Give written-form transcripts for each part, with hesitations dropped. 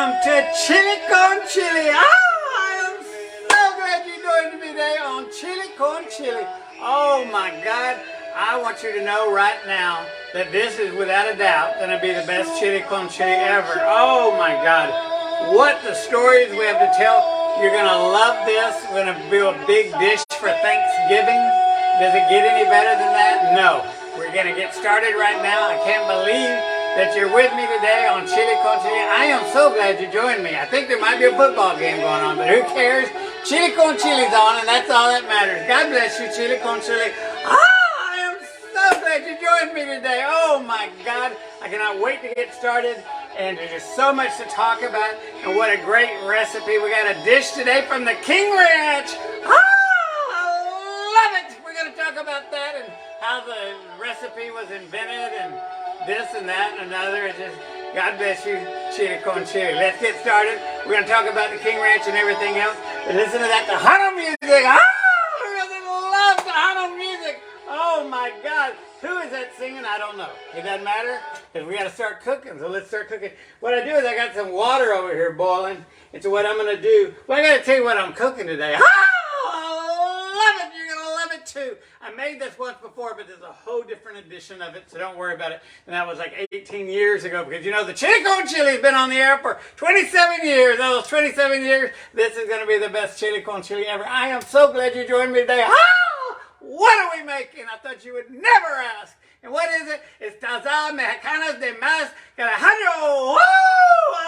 Welcome to Chili Con Chili. I am so glad you joined me today on Chili Con Chili. Oh my God, I want you to know right now that this is without a doubt going to be the best Chili Con Chili ever. Oh my God, what the stories we have to tell. You're going to love this. We're going to do a big dish for Thanksgiving. Does it get any better than that? No. We're going to get started right now. I can't believe that you're with me today on Chili Con Chili. I am so glad you joined me. I think there might be a football game going on, but who cares? Chili Con Chili's on, and that's all that matters. God bless you, Chili Con Chili. I am so glad you joined me today. Oh my God. I cannot wait to get started. And there's just so much to talk about, and what a great recipe. We got a dish today from the King Ranch. I love it. We're going to talk about that and how the recipe was invented and this and that and another. It's just, God bless you, Chili Con Chili. Let's get started. We're going to talk about the King Ranch and everything else. But listen to that, the Hano music. I love the Hano music. Oh my God. Who is that singing? I don't know. It doesn't matter because we got to start cooking. So let's start cooking. What I do is I got some water over here boiling. And so what I'm going to do, well, I got to tell you what I'm cooking today. Oh, I love it. You're going to love it too. I made this once before, but there's a whole different edition of it. So don't worry about it. And that was like 18 years ago because, you know, the Chili Con Chili has been on the air for 27 years. Those 27 years, this is going to be the best Chili Con Chili ever. I am so glad you joined me today. What are we making? I thought you would never ask. And what is it? It's TAZAS Mexicanas de más CALLEJERO. I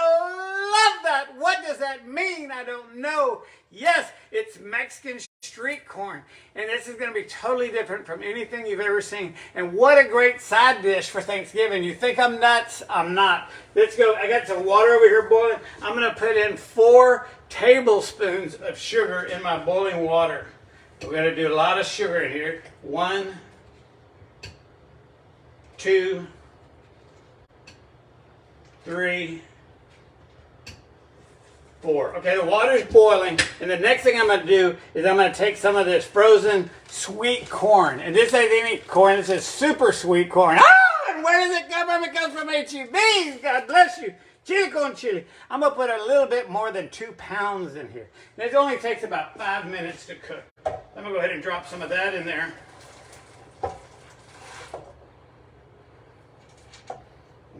love that. What does that mean? I don't know. Yes, it's Mexican street corn. And this is going to be totally different from anything you've ever seen. And what a great side dish for Thanksgiving. You think I'm nuts? I'm not. Let's go. I got some water over here boiling. I'm going to put in 4 tablespoons of sugar in my boiling water. We're going to do a lot of sugar in here. 1, 2, 3, 4. Okay, the water's boiling, and the next thing I'm going to do is I'm going to take some of this frozen sweet corn. And this ain't any corn, this is super sweet corn. And where does it come from? It comes from HEBs. God bless you. Chili Con Chili. I'm going to put a little bit more than 2 pounds in here. And it only takes about 5 minutes to cook. I'm going to go ahead and drop some of that in there.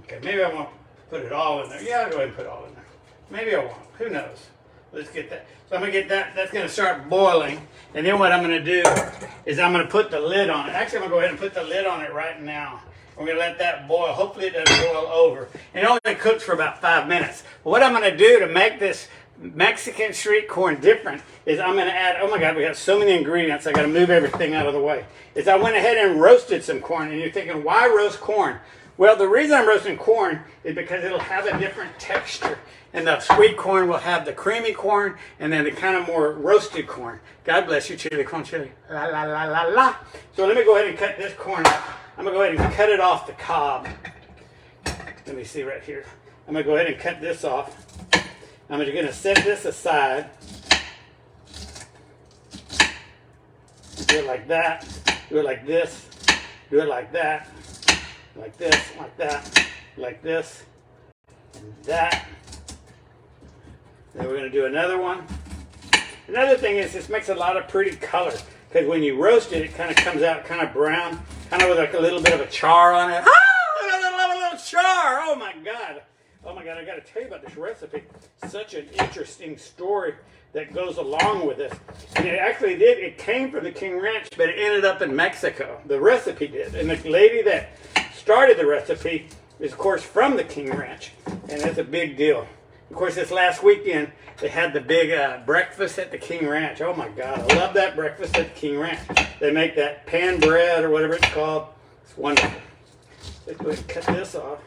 Okay, maybe I won't put it all in there. Yeah, I'll go ahead and put it all in there. Maybe I won't. Who knows? Let's get that. So I'm going to get that. That's going to start boiling. And then what I'm going to do is I'm going to put the lid on it. Actually, I'm going to go ahead and put the lid on it right now. We're going to let that boil. Hopefully it doesn't boil over. And it only cooks for about 5 minutes. But what I'm going to do to make this Mexican street corn different is I'm going to add, oh my God, we have so many ingredients. I got to move everything out of the way. Is I went ahead and roasted some corn. And you're thinking, why roast corn? Well, the reason I'm roasting corn is because it'll have a different texture. And the sweet corn will have the creamy corn and then the kind of more roasted corn. God bless you, Chili Con Chili. La, la, la, la, la. So let me go ahead and cut this corn up. I'm going to go ahead and cut it off the cob. Let me see right here. I'm going to go ahead and cut this off. I'm going to set this aside. Do it like that. Do it like this. Do it like that. Like this. Like that. Like this. And that. Then we're going to do another one. Another thing is this makes a lot of pretty color. Because when you roast it, it kind of comes out kind of brown. Kind of with like a little bit of a char on it. I love a little char. Oh my God. Oh my God, I got to tell you about this recipe. Such an interesting story that goes along with this. And it actually did, it came from the King Ranch, but it ended up in Mexico. The recipe did. And the lady that started the recipe is, of course, from the King Ranch. And that's a big deal. Of course, this last weekend, they had the big breakfast at the King Ranch. Oh my God, I love that breakfast at the King Ranch. They make that pan bread or whatever it's called. It's wonderful. Let's go ahead and cut this off.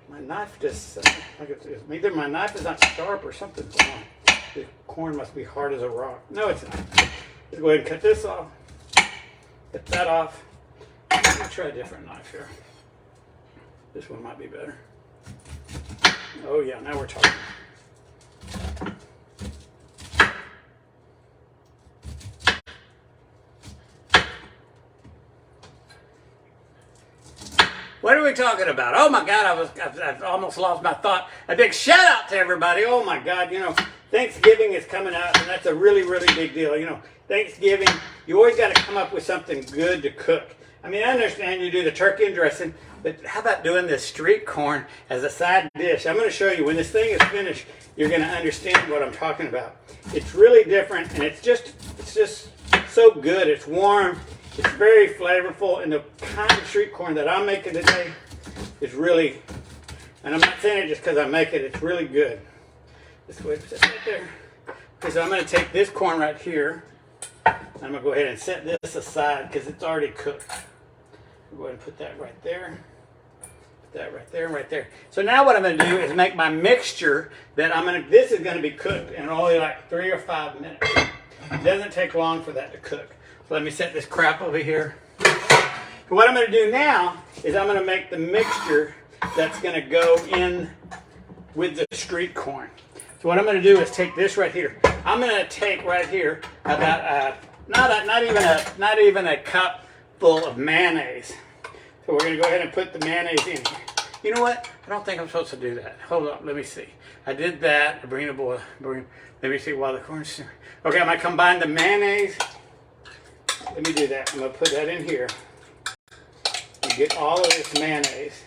My knife just, either my knife is not sharp or something's going on. The corn must be hard as a rock. No, it's not. Let's go ahead and cut this off. Cut that off. Let me try a different knife here. This one might be better. Oh yeah, now we're talking. What are we talking about? Oh my God, I almost lost my thought. A big shout out to everybody. Oh my God, you know, Thanksgiving is coming up, and that's a really, really big deal. You know, Thanksgiving, you always got to come up with something good to cook. I mean, I understand you do the turkey and dressing, but how about doing this street corn as a side dish? I'm going to show you when this thing is finished, you're going to understand what I'm talking about. It's really different, and it's just so good. It's warm. It's very flavorful, and the kind of street corn that I'm making today is really, and I'm not saying it just because I make it, it's really good. This way, set that there. Okay, so I'm going to take this corn right here. I'm going to go ahead and set this aside because it's already cooked. Go ahead and put that right there. Put that right there and right there. So now what I'm going to do is make my mixture that this is going to be cooked in only like 3 or 5 minutes. It doesn't take long for that to cook. So let me set this crap over here. So what I'm going to do now is I'm going to make the mixture that's going to go in with the street corn. So what I'm going to do is take this right here. I'm going to take right here about not even a cup full of mayonnaise. So we're going to go ahead and put the mayonnaise in here. You know what? I don't think I'm supposed to do that. Hold on, let me see. I did that. Let me see while the corn's. Okay, I'm going to combine the mayonnaise. Let me do that. I'm going to put that in here. And get all of this mayonnaise.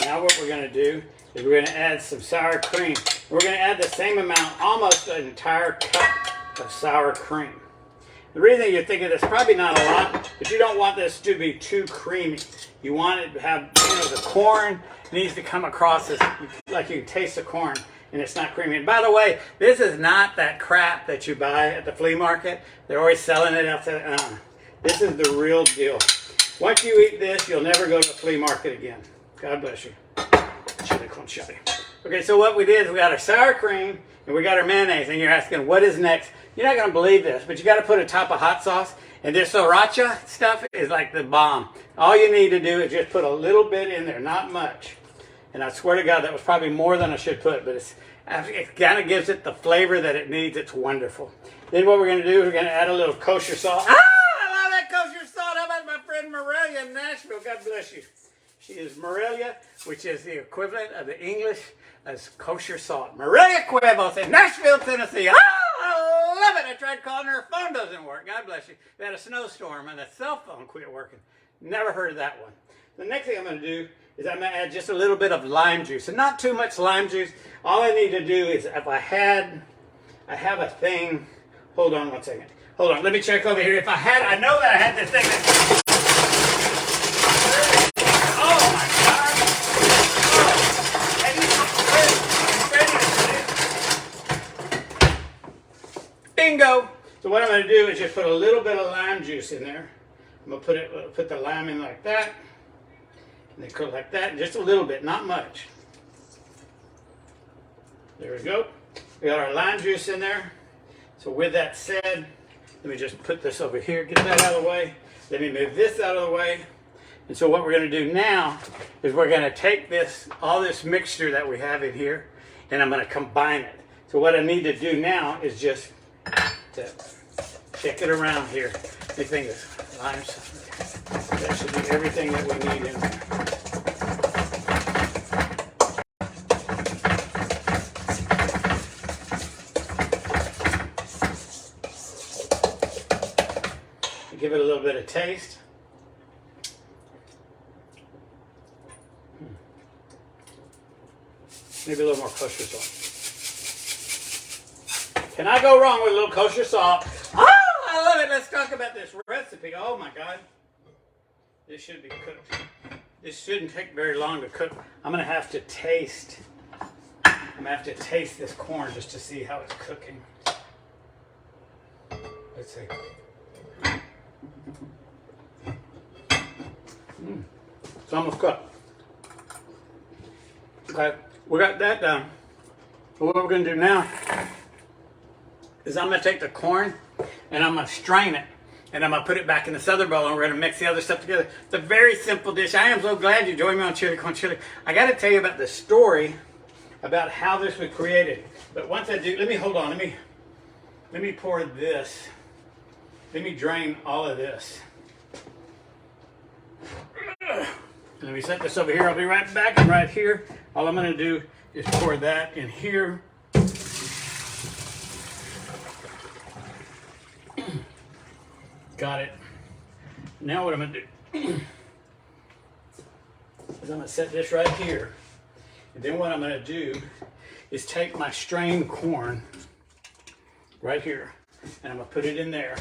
Now what we're going to do is we're going to add some sour cream. We're going to add the same amount, almost an entire cup of sour cream. The reason you're thinking it's probably not a lot, but you don't want this to be too creamy. You want it to have, you know, the corn needs to come across as, like you can taste the corn, and it's not creamy. And by the way, this is not that crap that you buy at the flea market. They're always selling it outside. This is the real deal. Once you eat this, you'll never go to the flea market again. God bless you. Chili con chili. Okay, so what we did is we got our sour cream and we got our mayonnaise, and you're asking what is next. You're not going to believe this, but you got to put a top of hot sauce, and this sriracha stuff is like the bomb. All you need to do is just put a little bit in there, not much. And I swear to God, that was probably more than I should put, but it kind of gives it the flavor that it needs. It's wonderful. Then what we're going to do is we're going to add a little kosher salt. Ah, I love that kosher salt. How about my friend Morelia in Nashville? God bless you. She is Morelia, which is the equivalent of the English as kosher salt. Morelia Cuevas in Nashville, Tennessee. Ah, I love it. I tried calling her. Her phone doesn't work. God bless you. We had a snowstorm and the cell phone quit working. Never heard of that one. The next thing I'm going to do is I'm going to add just a little bit of lime juice. And not too much lime juice. All I need to do is if I have a thing. Hold on one second. Hold on. Let me check over here. I know that I had this thing that. Bingo! So what I'm going to do is just put a little bit of lime juice in there. I'm going to put the lime in like that. And then cook like that. Just a little bit, not much. There we go. We got our lime juice in there. So with that said, let me just put this over here, get that out of the way. Let me move this out of the way. And so what we're going to do now is we're going to take all this mixture that we have in here, and I'm going to combine it. So what I need to do now is just to check it around here. The thing is, that should be everything that we need in there. Give it a little bit of taste. Maybe a little more kosher salt. Can I go wrong with a little kosher salt? Oh, I love it. Let's talk about this recipe. Oh my God. This should be cooked. This shouldn't take very long to cook. I'm going to have to taste this corn just to see how it's cooking. Let's see. It's almost cooked. Okay, we got that done. So what we're going to do now is I'm going to take the corn and I'm going to strain it. And I'm going to put it back in this other bowl and we're going to mix the other stuff together. It's a very simple dish. I am so glad you joined me on Chili con Chili. I got to tell you about the story about how this was created. But once I do, let me pour this. Let me drain all of this. Let me set this over here. I'll be right back. And right here, all I'm going to do is pour that in here. Got it. Now what I'm going to do is I'm going to set this right here. And then what I'm going to do is take my strained corn right here, and I'm going to put it in there.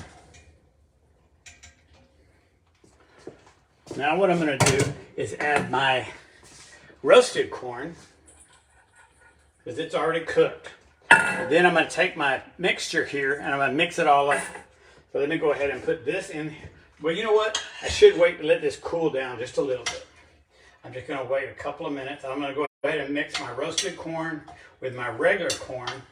Now what I'm going to do is add my roasted corn, because it's already cooked. And then I'm going to take my mixture here and I'm going to mix it all up. So let me go ahead and put this in. Well, you know what? I should wait to let this cool down just a little bit. I'm just going to wait a couple of minutes. I'm going to go ahead and mix my roasted corn with my regular corn.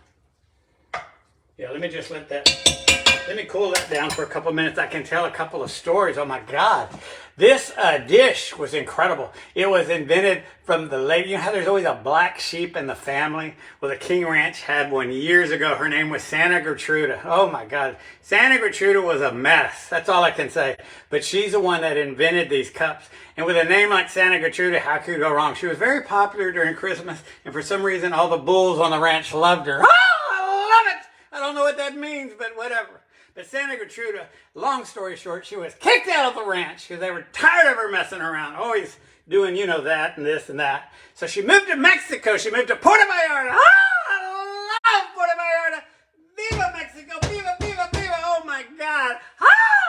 Yeah, let me just let me cool that down for a couple of minutes. I can tell a couple of stories. Oh my God. This dish was incredible. It was invented from the lady. You know how there's always a black sheep in the family? Well, the King Ranch had one years ago. Her name was Santa Gertruda. Oh my God. Santa Gertruda was a mess. That's all I can say. But she's the one that invented these cups. And with a name like Santa Gertruda, how could you go wrong? She was very popular during Christmas. And for some reason, all the bulls on the ranch loved her. Oh, I love it. I don't know what that means, but whatever. But Santa Gertruda, long story short, she was kicked out of the ranch because they were tired of her messing around, always doing, you know, that and this and that. So she moved to Mexico. She moved to Puerto Vallarta. Oh, I love Puerto Vallarta. Viva Mexico. Viva, viva, viva. Oh, my God. Oh,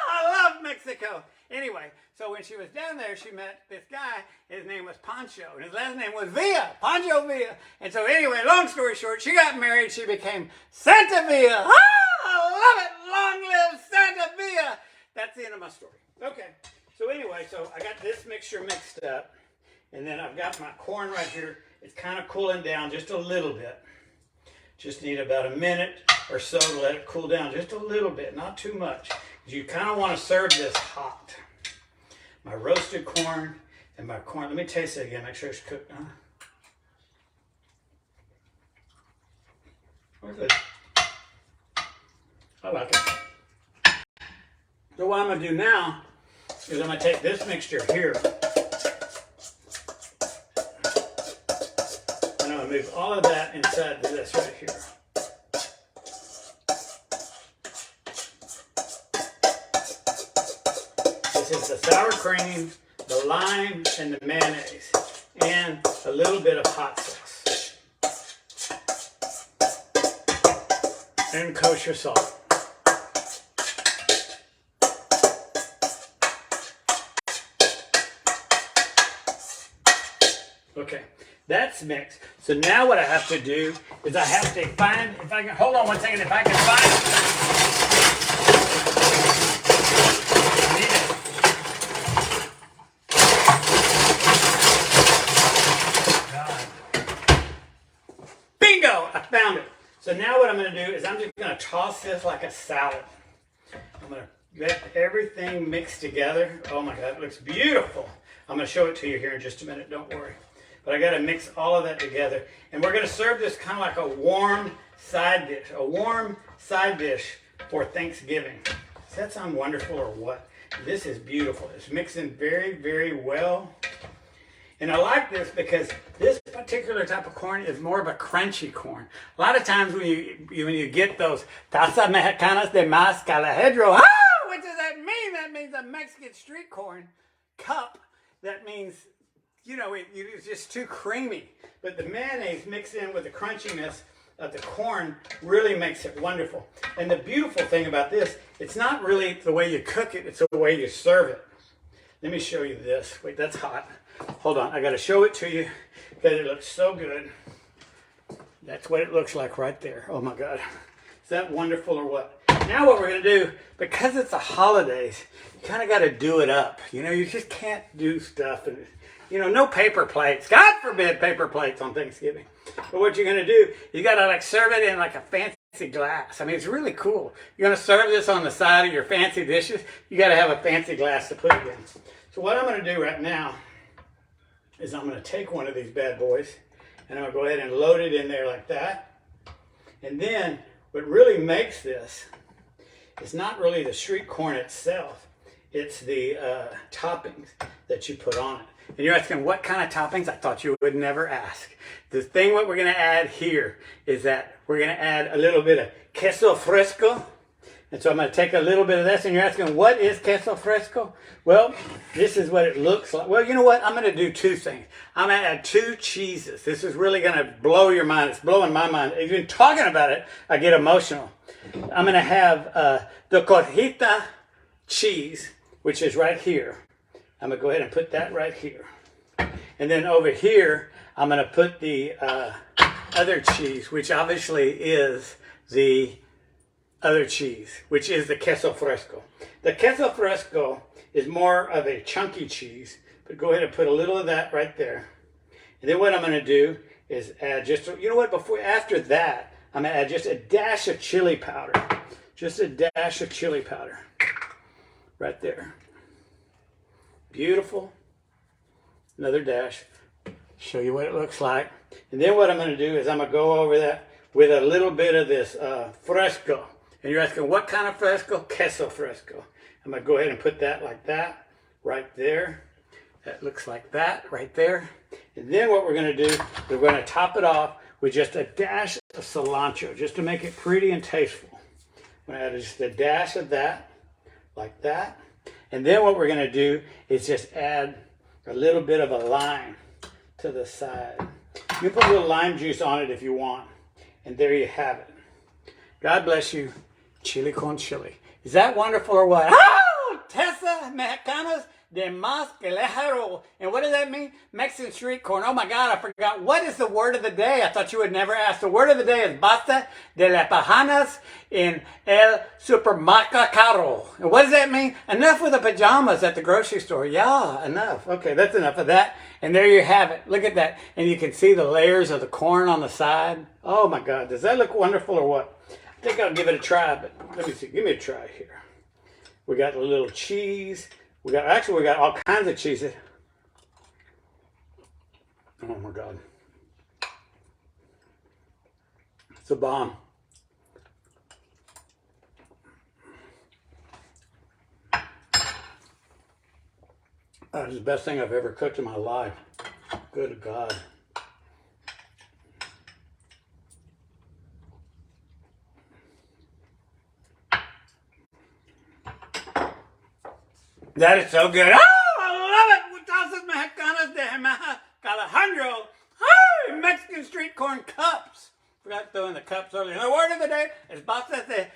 I love Mexico. Anyway, so when she was down there, she met this guy. His name was Pancho, and his last name was Villa. Pancho Villa. And so anyway, long story short, she got married. She became Santa Villa. Oh, I love it. Long live Santa Villa. That's the end of my story. Okay. So anyway, so I got this mixture mixed up. And then I've got my corn right here. It's kind of cooling down just a little bit. Just need about a minute or so to let it cool down just a little bit, not too much. You kind of want to serve this hot. My roasted corn and my corn. Let me taste it again, make sure it's cooked. We're good. I like it. So what I'm going to do now is I'm going to take this mixture here. And I'm going to move all of that inside this right here. This is the sour cream, the lime, and the mayonnaise, and a little bit of hot sauce. And kosher salt. Okay, that's mixed. So now what I have to do is I have to find, if I can, hold on one second, if I can find, bingo, I found it. So now what I'm going to do is I'm just going to toss this like a salad. I'm going to let everything mix together. Oh my God, it looks beautiful. I'm going to show it to you here in just a minute, don't worry. But I got to mix all of that together. And we're going to serve this kind of like a warm side dish. A warm side dish for Thanksgiving. Does that sound wonderful or what? This is beautiful. It's mixing very, very well. And I like this because this particular type of corn is more of a crunchy corn. A lot of times when you get those TAZAS Mexicanas de MAIZ CALLEJERO, what does that mean? That means a Mexican street corn cup. That means, you know, it's just too creamy. But the mayonnaise mixed in with the crunchiness of the corn really makes it wonderful. And the beautiful thing about this, it's not really the way you cook it, it's the way you serve it. Let me show you this. Wait, that's hot. Hold on, I got to show it to you because it looks so good. That's what it looks like right there. Oh my God. Is that wonderful or what? Now what we're going to do, because it's the holidays, you kind of got to do it up. You know, you just can't do stuff and, you know, no paper plates. God forbid paper plates on Thanksgiving. But what you're going to do, you got to like serve it in like a fancy glass. I mean, it's really cool. You're going to serve this on the side of your fancy dishes. You got to have a fancy glass to put it in. So what I'm going to do right now is I'm going to take one of these bad boys and I'm going to go ahead and load it in there like that. And then what really makes this is not really the street corn itself. It's the toppings. that you put on it. And you're asking what kind of toppings? I thought you would never ask. The thing what we're going to add here is that we're going to add a little bit of queso fresco. And so I'm going to take a little bit of this, and you're asking, what is queso fresco? Well, this is what it looks like. Well, you know what? I'm going to do two things. I'm going to add 2 cheeses. This is really going to blow your mind. It's blowing my mind. Even talking about it, I get emotional. I'm going to have the cojita cheese, which is right here. I'm going to go ahead and put that right here. And then over here, I'm going to put the other cheese, which obviously is the other cheese, which is the queso fresco. The queso fresco is more of a chunky cheese, but go ahead and put a little of that right there. And then what I'm going to do is add just, you know what, after that, I'm going to add just a dash of chili powder. Just a dash of chili powder. Right there. Beautiful. Another dash. Show you what it looks like. And then what I'm going to do is I'm going to go over that with a little bit of this fresco. And you're asking, what kind of fresco? Queso fresco. I'm going to go ahead and put that like that, right there. That looks like that, right there. And then what we're going to do, we're going to top it off with just a dash of cilantro, just to make it pretty and tasteful. I'm going to add just a dash of that, like that. And then what we're going to do is just add a little bit of a lime to the side. You can put a little lime juice on it if you want. And there you have it. God bless you. Chili con chili. Is that wonderful or what? Oh, TAZAS Mexicanas de más CALLEJERO. And what does that mean? Mexican street corn. Oh my God, I forgot. What is the word of the day? I thought you would never ask. The word of the day is basta de las pajamas en el supermercado. And what does that mean? Enough with the pajamas at the grocery store. Yeah, enough. Okay, that's enough of that. And there you have it. Look at that. And you can see the layers of the corn on the side. Oh my God, does that look wonderful or what? I think I'll give it a try, but let me see. Give me a try here. We got a little cheese. We got all kinds of cheeses. Oh my God. It's a bomb. That is the best thing I've ever cooked in my life. Good God. That is so good. Oh, I love it. TAZAS Mexicanas de CALLEJERO. Oh, Mexican street corn cups. Forgot to throw in the cups earlier. The word of the day is basta de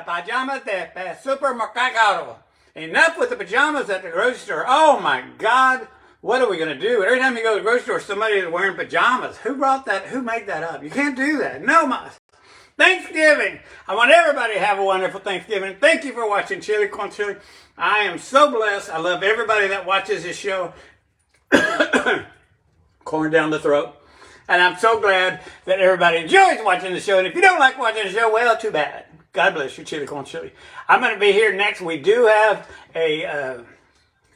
pajamas de supermercado. Enough with the pajamas at the grocery store. Oh my God. What are we going to do? Every time you go to the grocery store, somebody is wearing pajamas. Who brought that? Who made that up? You can't do that. No, Thanksgiving. I want everybody to have a wonderful Thanksgiving. Thank you for watching Chili con Chili. I am so blessed. I love everybody that watches this show. Corn down the throat. And I'm so glad that everybody enjoys watching the show. And if you don't like watching the show, well, too bad. God bless you, Chili con Chili. I'm going to be here next. We do have a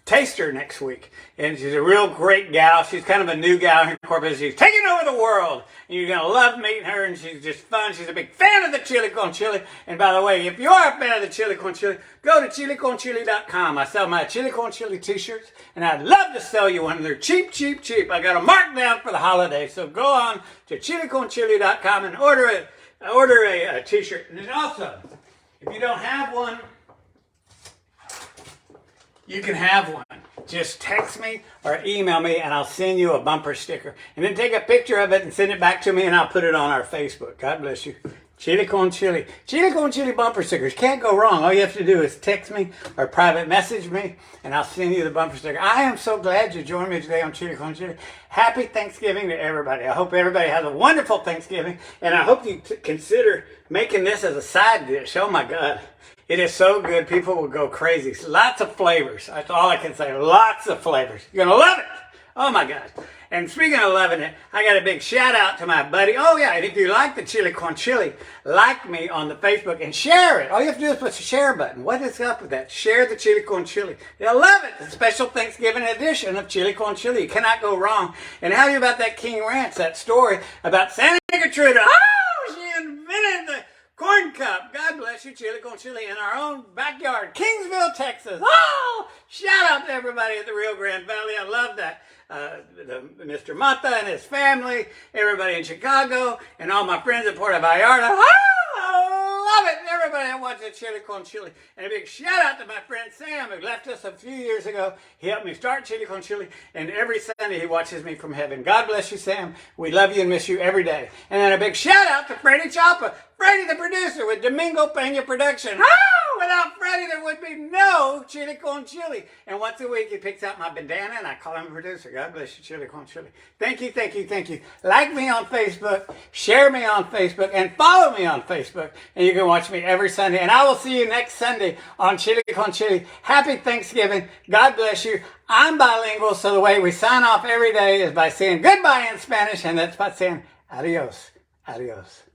taster next week. And she's a real great gal. She's kind of a new gal here in Corpus. She's taking over the world. And you're going to love meeting her. And she's just fun. She's a big fan of the Chili con Chili. And by the way, if you are a fan of the Chili con Chili, go to chiliconchili.com. I sell my Chili con Chili t-shirts. And I'd love to sell you one. They're cheap, cheap, cheap. I got them marked down for the holidays. So go on to chiliconchili.com and order a t-shirt. And then also, if you don't have one, you can have one. Just text me or email me and I'll send you a bumper sticker. And then take a picture of it and send it back to me and I'll put it on our Facebook. God bless you. Chili con Chili. Chili con Chili bumper stickers. Can't go wrong. All you have to do is text me or private message me and I'll send you the bumper sticker. I am so glad you joined me today on Chili con Chili. Happy Thanksgiving to everybody. I hope everybody has a wonderful Thanksgiving. And I hope you consider making this as a side dish. Oh my God. It is so good. People will go crazy. Lots of flavors. That's all I can say. Lots of flavors. You're going to love it. Oh, my God. And speaking of loving it, I got a big shout out to my buddy. Oh, yeah. And if you like the Chili con Chili, like me on the Facebook and share it. All you have to do is push the share button. What is up with that? Share the Chili con Chili. They'll love it. The special Thanksgiving edition of Chili con Chili. You cannot go wrong. And how are you about that King Ranch, that story about Santa Gertrude? Oh, she invented the corn corn cup. God bless you, chili con chili, in our own backyard, Kingsville, Texas. Oh, shout out to everybody at the Rio Grande Valley. I love that. Mr. Mata and his family, everybody in Chicago, and all my friends at Puerto Vallarta. Oh, I love it. Everybody that watches Chili Con Chili. And a big shout out to my friend Sam, who left us a few years ago. He helped me start Chili Con Chili, and every Sunday he watches me from heaven. God bless you, Sam. We love you and miss you every day. And then a big shout out to Freddie Chapa, Freddie the producer with Domingo Pena Production. Oh, without Freddie, there would be no Chili Con Chili. And once a week he picks out my bandana and I call him a producer. God bless you, Chili Con Chili. Thank you, thank you, thank you. Like me on Facebook, share me on Facebook, and follow me on Facebook. And you can watch me every Sunday. And I will see you next Sunday on Chili Con Chili. Happy Thanksgiving. God bless you. I'm bilingual, so the way we sign off every day is by saying goodbye in Spanish, and that's by saying adios. Adios.